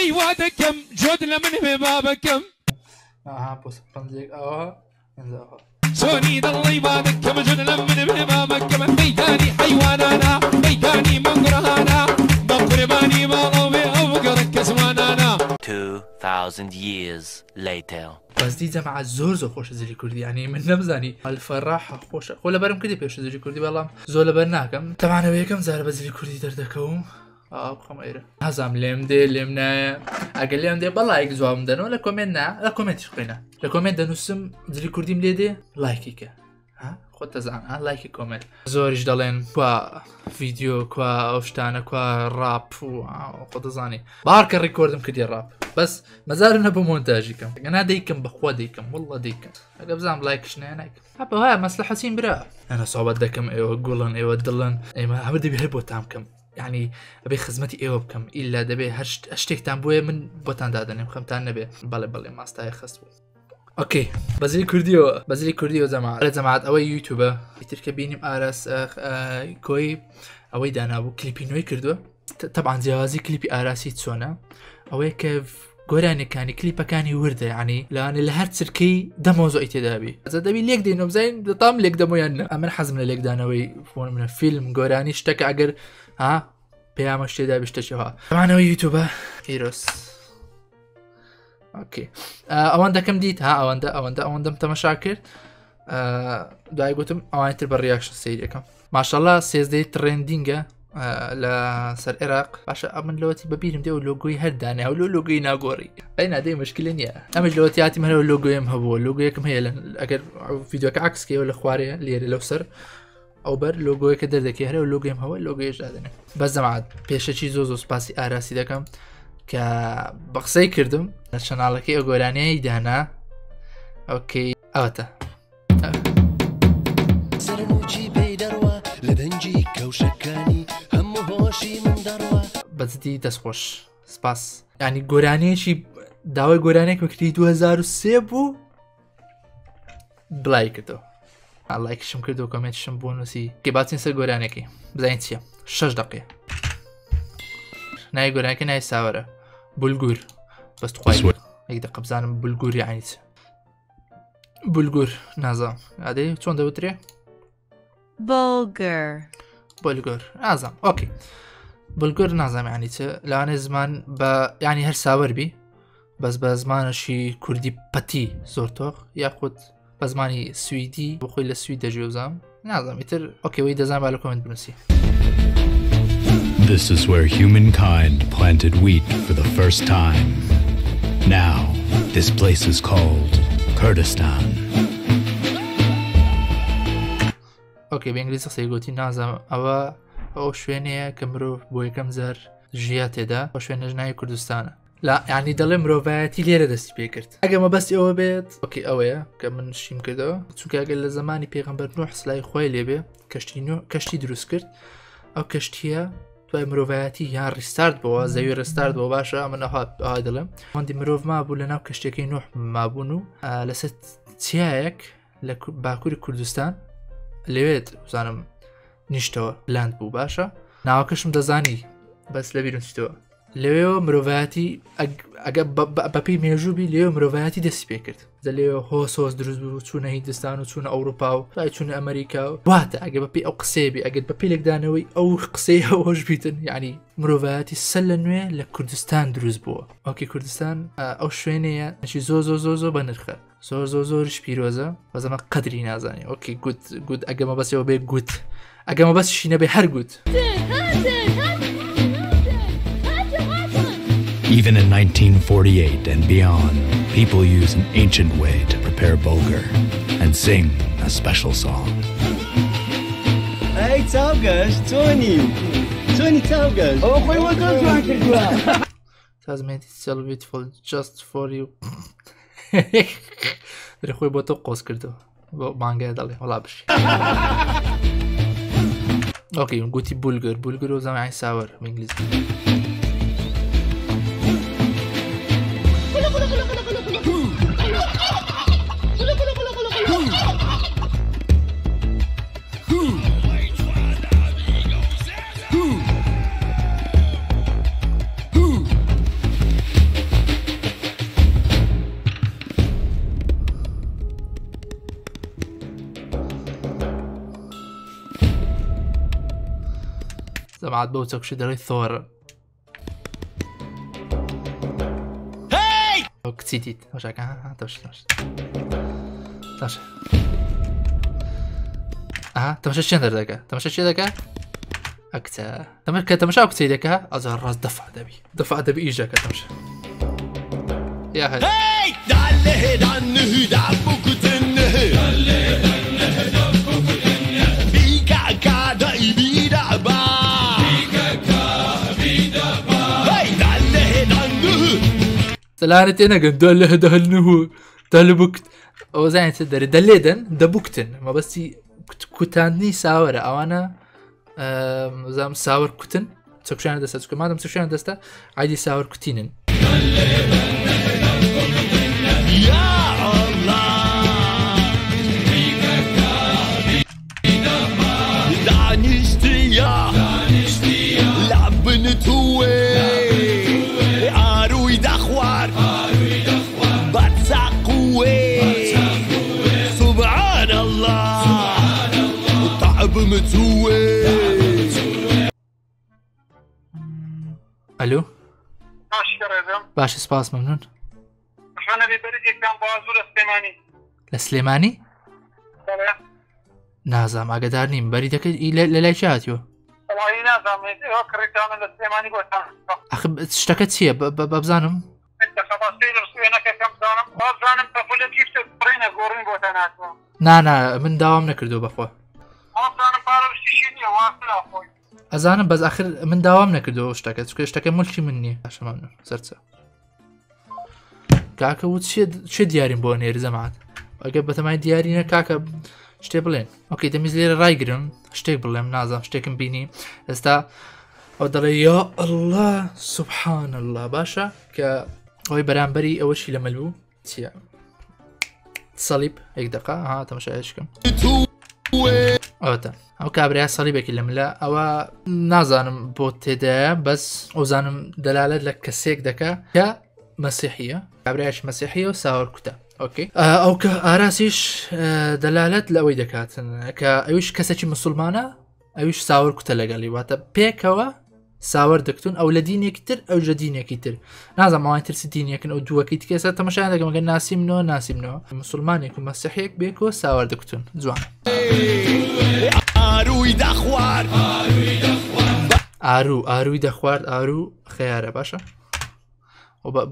حيوانكم جودنا من بابكم بص بنزيك انزل سوني ضلي بادكم جودنا من بابكم ميداني حيوانانا ميداني مقرهانا مقرباني مالوي أوقرك كسوانانا 2000 years later. بس دي جماعة زور خوش زری کردی يعني من نبزاني الفراحة خوش ولا برم كده بيش زری کردی بالله زول برناكم طبعا ويكم زار بزری کردی دردكم بخم ايره هزام لمدي لمنا اقل لمدي بالله يك زوام دنو لا كومنتنا لا كومنت قينا لا كومنت دنوسم زری کردی مليدي لايكيك ها خود تزعم لايك كومنت زورش دالين كوا فيديو كوا اوشتانا كوا راب خود زاني بارك الريكوردم كدي الراب بس مازالنا بمونتاجكم انا ديكم بخوا ديكم والله ديكم ابزام لايك شنينك هبا هاي مصلحه سين برا انا صعوبه دكم ايوه قولن ايوه دلن اي ما بدي بيحبوا تامكم يعني ابي خدمتي ايوه بكم الا دبي هشتك تامبوي من بوتان دادن خمتان نبي بالي ما استاي خصبو اوكي بزري كرديو جماعه اوي يوتيوبر بتركبيني ارس كوي اوي دانا ابو كليبي نوي كردو طبعا جوازي كليبي اراسي تسونا اوي كيف قراني كاني كليبا كاني ورده يعني لان الهرت سركي دموزو ايتدابي زدبي ليك دينو زين طام ليك دمو يانا امن حزم ليك دانوي فون من فيلم قراني اشتكى اجر ها بيامش تدابي اشتشوها طبعا اوي يوتيوبر هيروس اوكي اواندا كم ديت ها اواندا متى مشاكل داي قلتم اوان تربى الرياكشن سيريكم ما شاء الله سيز دي ترندينجا لسر العراق باشا امن لوتي ببيرم دي لوجوي هرداني او لوجوي ناغوري اين دي مشكله نيا امج لوتياتي من لوجوي مهبو لوجويكم هي اگر فيديو كعكس كي ولا خواري اللي لو سر او بر لوجوي كدر دكي هر لوجوي مهبو لوجوي جادني بس جماعه بيش شي زوزو سباسي اراسي دكم ك بقسي كردم شنالكي اقولاني دهنا اوكي اوتا سرموجي بيدروا لدنجي كوشكاني هم هوشي من دروا بس دي دسخوش سباس يعني قراني شي داوي قرانيك مكتي 2003 بو بلاي كردو لايك شم كردو كومنت شم بونوسي كي باتين سر قرانيكي بزاين تيا 6 دقيقة ناي قرانيكي ناي ساورة بلغور بس تخوي هيك دقة بزانم بلغور يعني بلغور نازم هادي شلون دوتري بلغور نازم اوكي بلغور نازم يعني لان زمان يعني هر ساور بي بس بزمان شي كردي باتي زورتوخ ياخد بزماني سويدي بخوي للسويد جوزام نازم يتر اوكي ويدا زعما بالكم من بنسي This is where humankind planted wheat for the first time. Now, this place is called Kurdistan. اوكي بانجليزي سيقولتي نازم او شوينيا كمرو بوي كمزر جياتي دا او شوينيا جناي كردستان لا يعني دل مروفاتي ليرة دستي بيكرت اگه ما بس او بيت اوكي اويا كمن شيم كردو چونكه اگه لزماني پیغمبر نوح سلاي خوي ليبه كشتي دروس کرد او كشتيه توي مروفاتي يان ريستارت بوا زي ريستارت بوا باشا من هاي دلم عندي مروف ما بو لنا كشتيكي نوح ما بونو لست تياك لباكور كردستان لويت زانم نشتوا لاند بو باشا ناوكشم دزاني بس لبيرون تشتوا ليو مروفاتي بابي ميجوبي ليو مروفاتي دس بيكرت زليو هوس دروز بو تشون هندستان وتشون اوروبا وتشون امريكا واتا اجا بابي او قسيبي اجا بابي لك دانوي او قسيه او جبيتن يعني مروفاتي سلنوي لكردستان دروز بو اوكي كردستان او شوينيه شي زو بنرخه زو رش بيروزا وزما قدري نازاني اوكي جود اجا ما بس يو بي جود اجا ما بس شي نبي هر جود Even in 1948 and beyond, people use an ancient way to prepare bulgur and sing a special song. Hey, Taugash, Tony Taugash. Oh, boy, what does you want? It has made it so beautiful just for you. در خوی با تو قوس کردو بانگه دالی ولا بشي. اوكي قلتي بولغر وزمان ساور بالانجليزي. زەمات بەو چەکشی دەڵێ ثۆر ئەو کچی دیت تەماشاکە تەماشا چێن دەردەکە تەماشا چێ دەکە ئەکچە کە تەماشا ئەو کچەی دەکە ئەزار ڕاست دەفع دەبی ئیش دەکە تەماشا یا هەر سەلانت تێ نەگەن دە لە هەدەهەلنەوە دە لە بکت ئەوە زانێت دەرێ دەلێدەن دەبووکتن مەبەستی کوتاندنی ساوەرە ئەوانە زام ساوەر کوتن چەکشیان دەستە چکە مادەم چەکشیان دەستە عیدی ساوەر کوتینن الو باشە سپاس مەمنون لە سلێمانی نازام ئاگدار نیم بەری دەکەی لە لای چی هاتیوە ئەخ شتەکە چییە ببزانم نا من داوام نەکردو بەخوا ئەزانم بەس ئاخر من داوام نەکردەوە شتەکە ملکی من نییە شەمانون سەرچە کاکە و چێ دیاریم بۆ نێری زەمات ئەگە بەتەمای دیارینە کاکە شتێ بڵێن ئۆکەی دەمیز لێرە ڕایگرم شتێک بڵێم نازام شتێکم بینی ئێستا ئەو دەڵێ یا ئەڵڵا سوبحان الله باشە کە ئەوەی بەرامبەری ئەوەشی لە مەلبوو چییە سەلیب یەک دقا تەماشایشکەم ئەوتە ئەو کابرای سەلیبێکی لە ملە ئەوە نازانم بۆ تێدایە بەس ئەوزانم دەلالت لە کەسێک دەکا کە مەسیحیە کابرایش مەسیحیە و ساوەر کوتە ئۆکەی ئەو کە ئاراسیش دەلالت لە ئەوەی دەکاتن کە ئەویش کەسێکی مسلمانە ئەویش ساوەر کوتە لەگەڵی واتە پێکەوە ساوەر دەکتون ئەو لە دینێکی تر ئەو ژە دینێکی تر نازانم ئەوان ترسی دینیەکەن ئەو دووەکەی تکێسە تەماشایان دەکەم ئەگەر ناسیمنەوە مسلمانێک و مەسیحێک بێکەوە ساوەر دەکتون جوان ئاروی دەخوارد ئارو خەیارە باشە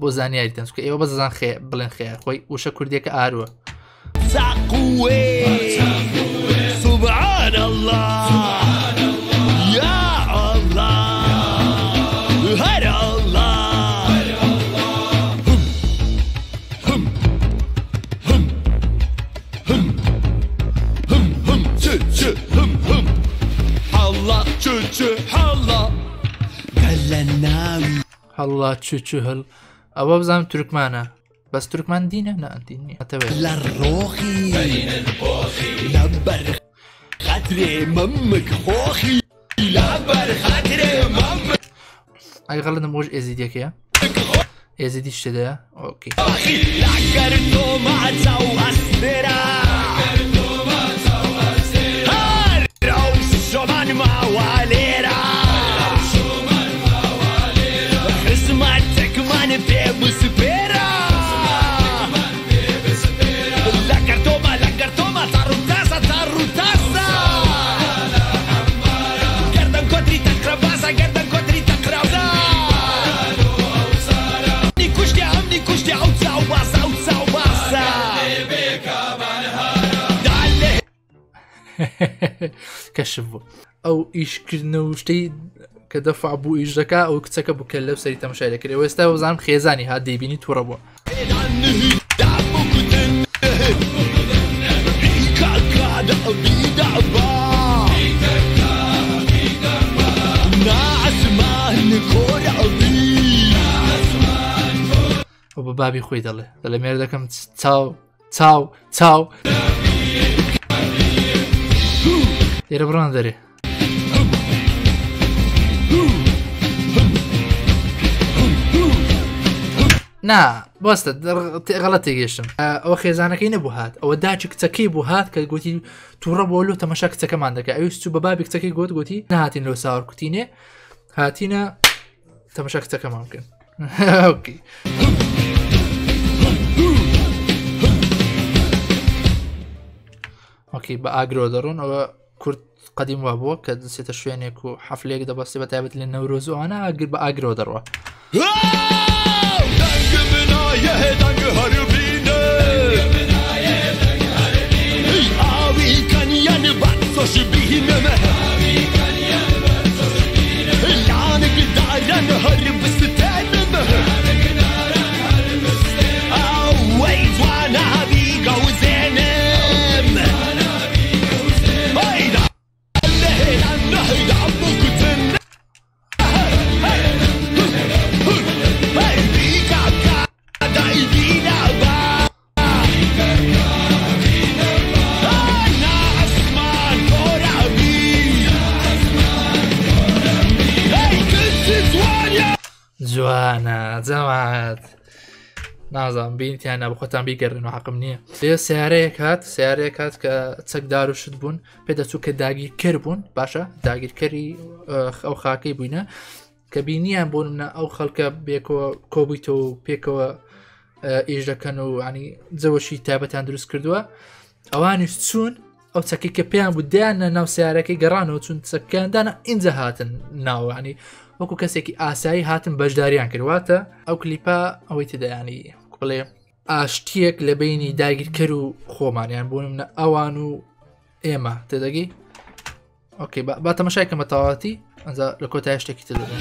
بۆ زانیاری دەنسکە ئێوە بەزان بڵێن خەیار خۆی وشە کوردیەکە ئاروە سبحان الله يا الله هر الله هەڵا چ هەڵ ئەوە بزانم تورکمانە بەس تورکمان دینە نەدینی ئەتەوێت لە ڕۆخی لەبەر خەترێ مەمک خۆخی لەبەر خەترێ مەمک ئەگە غەڵەتم بۆش ئێزیدیەکەیە ئێزیدی شتەدەیە ئۆکەی کەشف بوو ئەو ئیشکردنە و شتەی کە دەفع بوو ئیش دەکا ئەو کچەکە بووکە لەو سەری تەماشای دەکرێت ئێستا وەزانم خێزانی هات دەیبینی تووڕە بووە ئەو بە بابی خۆی دەڵێ دەڵێ مێر دەکەم چاو لێرە بڕان دەرێ نا بۆستە غەڵەتی گەشتم ئەوە خێزانەکەی نەبوو هات ئەوە داچی کچەکەی بوو هات کە گوتی تووڕە بۆ لۆ تەمەشا کچەکەمان دەکە ئەویست و بە بابی کچەکەی گوتی نهاتین لۆ ساوەڕ کوتینێ هاتینە تەمەشا کچەکەمان بکەن ئۆکەی ئۆکەی بە ئاگرۆ دەڕۆن ئەوە کورد قەدیم وا بووە کە دەچێتە شوێنێک و حەفلێک دەبەستی بە تایبەت لە نەورۆز وانە ئاگر بە ئاگرۆ دەڕوە جوانە جەماعەت نازانم بینیتیانە بە خۆتان بیگەڕێن و حەقم نییە لێ سیارەیەک هات کە چەکدار و شت بوون پێدەچوو کە داگیرکەر بوون باشە داگیرکەری ئەو خاکەی بووینە کە بینیان بوون منە ئەو خەڵکە بێکەوە کۆبوویتەوە و پێکەوە ئیش دەکەن و ینی جەوەشی تایبەتیان دروست کردووە ئەوانیش چوون ئەو چەکی کە پێیان بوو دیانە ناو سیارەکەی گەڕانەوە چون چەکەیاندانە ئینجا هاتن ناوانی وەکو کەسێکی ئاسایی هاتن بەشداریان کردواتە ئەو کلیپا ئەوەی تدایانی بڵێ ئاشتیەک لە بینی داگیرکەر و خۆمانیان بوون منە ئەوان و ئێمە تێدەگی ئۆکەی با تەمەشای کەمە تەواتی ئەنجا لە کۆتای شتێکی تر دەبن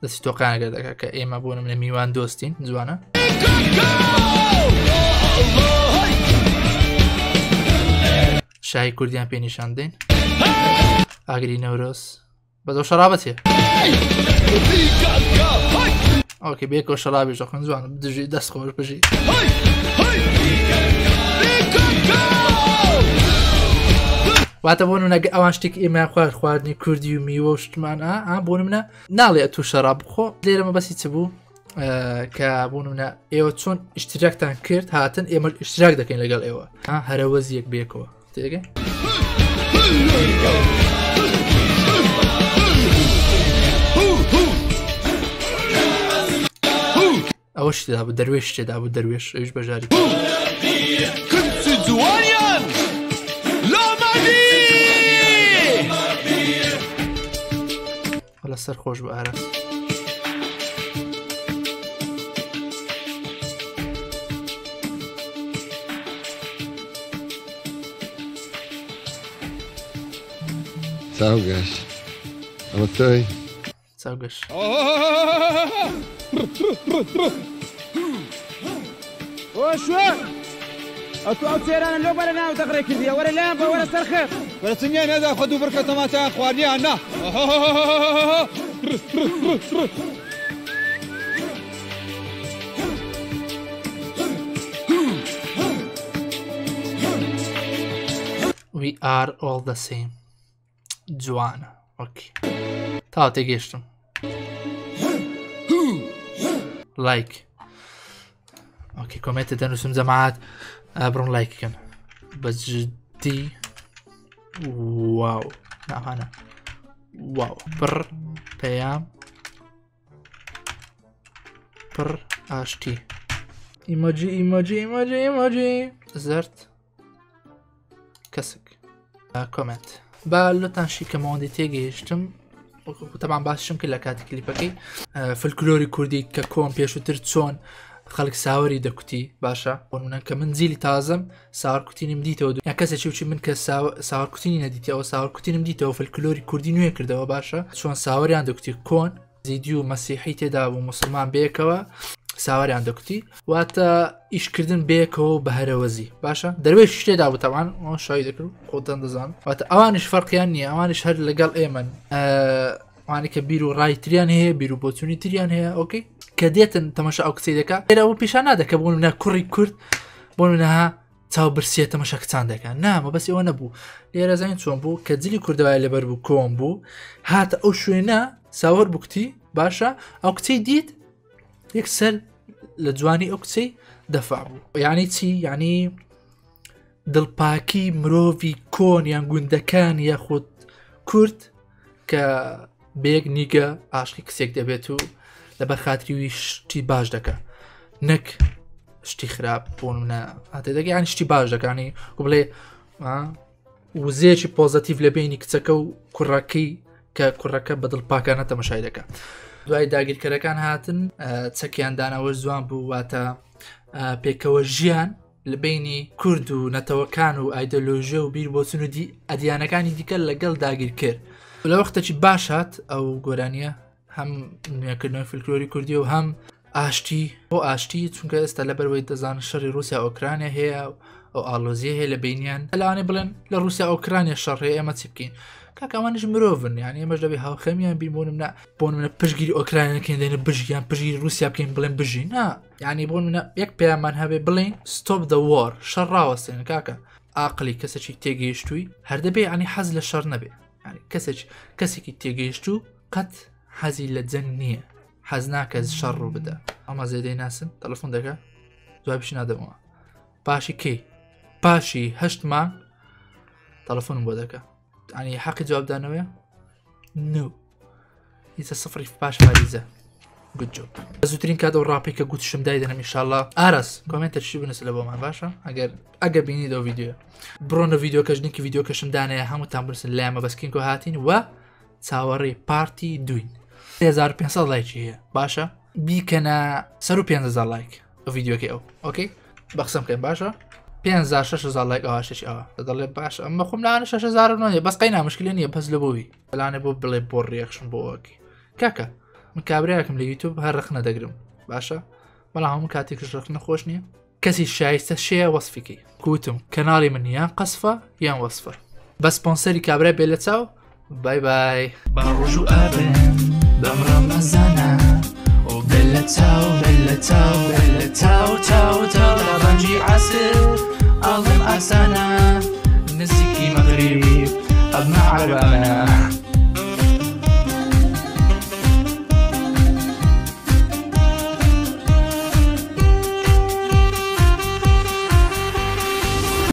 دەستی تۆقانەگە دەکە کە ئێمە بوونم لە میوان دۆستین جوانە شای کوردیان پێ نیشان دەین ئاگری نەورۆز بەدەو شەرابەت هەیە ئۆکەی بێکەوە شەرابی ژەخن جوانە بدژی دەست خۆش بژی واتە بۆ نەگە ئەوان شتێک ئێمە خوارد خواردنی کوردی و میوە و شتمان بۆ منە ناڵێ تو شەراب بخۆ لێرەمە بەسی چ بوو کە بۆ منە ئێوە چۆن ئیشتراکتان کرد هاتن ئێمە ئیشتراک دەکەین لەگەڵ ئێوە هەرە وەزیەک بێکەوە تێگەی ئەوە شتێدا بوو دەروێش شتێدا بوو دەروێش ئەوش بەژاری ولا سر خوش بأعرف Saugas. Amatei. Saugas. وشو أتو سيران لو بلا ناو تقريك دي ولا لامبا ولا سرخير ولا سنين هذا خذوا بركة ما تاخواني أنا We are all the same. جوانە ئۆکێ تا تێگەشتم لایک ئۆکێ کۆمنتە دەنووسم جەماعەت بڕۆن لایککەن بەجددی واو ناهانە واو پڕ پەیام پڕ ئاشتی ئیمۆجی ئیمۆجی ئیمۆجی ئیمۆجی زرد کەسک کۆمنت با لۆتانشی کەمەوەندی تێگەیشتم تەمان باششم کرد لە کاتی کلیپەکەی فلکلۆری کوردی کە کۆم پێشووتر چۆن خەڵک ساوەری دەکوتی باشە بۆنە کە من جیلی تازم ساوەرکوتینم دیتەوە یا کەسێکی وچی من کە ساوەرکوتینی نەدیتەوە ساوەرکوتینم دیتەوە فلکلۆری کوردی نوێ کردەوە باشە چۆن ساوەریان دەکوتی کۆن زیدی و مەسیحی تێدا بوو مسلمان بەیەکەوە ساوەریان دەکوتی واتە ئیشکردن بەیەکەوە بە هەرەوەزی باشە دەروێش شتێدا بوو تەوان شای دەکرد خۆتان دەزان واتە ئەوانش فەرقیان نییە ئەوانش هەر لەگەڵ ئێمن وانە کە بیر و ڕای تریان هەیە بیر و بۆچوونی تریان هەیە ئۆکەی کە دێتن تەماشا ئەو کچەی دەکات لێرەوە پیشان نادەکە بۆ منە کوڕی کورد بۆ منەها چاو برسیە تەماشا کچان دەکەن نامە بەس ئەوە نەبوو لێرە زین چۆن بوو کە جلی کوردەوای لەبەر بوو کۆم بوو هاتە ئەو شوێنە ساوەڕ بووکتی باشە ئەو کچەی دیت یەکسەر لە جوانی ئەو کچەی دەفع بوو یعنی چی یعنی دڵپاکی مرۆڤی کۆن یان گوندەکان یاخود کورد کە بەیەک نیگە ئاشتی کسێک دەبێت و لەبەر خاتریوی شتی باش دەکە نەک شتی خراپ بۆ منە هاتێدەگە ینی شتی باش دەکانی بڵێ وزەیەکی پۆزەتیڤ لە بینی کچەکە و کوڕەکەی کە کوڕەکە بە دڵپاکانە تەماشای دەکە دوای داگیرکەرەکان هاتن چەکیان داناوە جوان بوو واتە پێکەوە ژیان لە بینی کورد و نەتەوەکان و ئایدۆلۆژیە و بیر بۆچون و ئەدیانەکانی دیکە لەگەڵ داگیر کرد لە وەختێکی باش هات ئەو گۆرانیە هەم نوێکردنەوەی فلکلۆری کوردی و هەم ئاشتی بۆ ئاشتی چونکە ئێستا لەبەرەوەی دەزانن شەڕی رووسیا ئۆکرانیا هەیە ئەو ئالۆزیە هەیە لە بینیان ئەلانێ بڵێن لە رووسیا ئۆکرانیا شەڕێ ئێمە چی بکەین کاکەوانش مرۆڤن یعنی ئێمەش دەبێ هاوخەمیان بین بۆ منە پشگیری ئۆکرانیەکەین دێنە بژیان پژگیری رووسیا بکەین بڵێن بژی نا یعنی بۆ منە یەک پەیامان هەبێ بڵێن ستۆپ دە وار شەڕ ڕاوەستێن کاکە عاقلی کەسێکی تێگەیشتووی هەر دەبێ ینی حەز لە شەڕ نەبێ ینی کەسێکی تێگەیشت و قەت حەزی لە جەنگ نییە حەز ناکەس شەڕ ڕوو بدە ئەمە زێدەی ناسن تەلەفۆن دەکە دوای پیش نادەمەوە پاشی کەی پاشی 8 مانگ تەلەفۆنم بۆ دەکە ینی حەقی جوابدانەوەیە نو هیچە سفری پاش فاریزە گوت جۆب زووترین کات ئەو ڕاپی کە گوتشم دای دەنم ئینشاءالله ئاراس کۆمنتەرشی بنووسە لە بۆمان باشە ئەگەر بینیت ئەو ڤیدیۆ بڕۆنە ڤیدیۆکەش لینکی ڤیدیۆکەشم دانەیە هەمووتان بنووسن لایمە بەسکینکۆ هاتین و چاوەڕێی پارتی دوین 3500 لایکی هەیە باشە بیکەنە سەر و 500 لایک ئەو ڤیدیۆکە ئەو ئۆکەی بەخسم بکەین باشە 5,000 لایک ئەواشێکی ئەوە دەڵێ باش ئەمە خۆم لاانە 6,000 نۆیە بەس قەی نامشکلێ نییە پەس لە بۆوی بەلانێ بۆ بڵێ بۆ ڕێکشم بۆ ئەوکی کاکە من کابراایەکم لە یوتیوب هەر ڕخنە دەگرم باشە بەڵام هەموو کاتێکش ڕخنە خۆش نییە کەسی شایستە شەیە وەسفیکەی کوتم کەناڵی من یان قەسفە یان وەسفە بە سپۆنسەری کابرای بێ لە چاو بای بای باڕۆژ و ئابن بەمڕە مەزانە و بێ لە چاو بێ لە چاو لە ڕەنجی عاسر ئاڵم ئاسانە نزیکی مەغریب ئەبنە عەرەبانە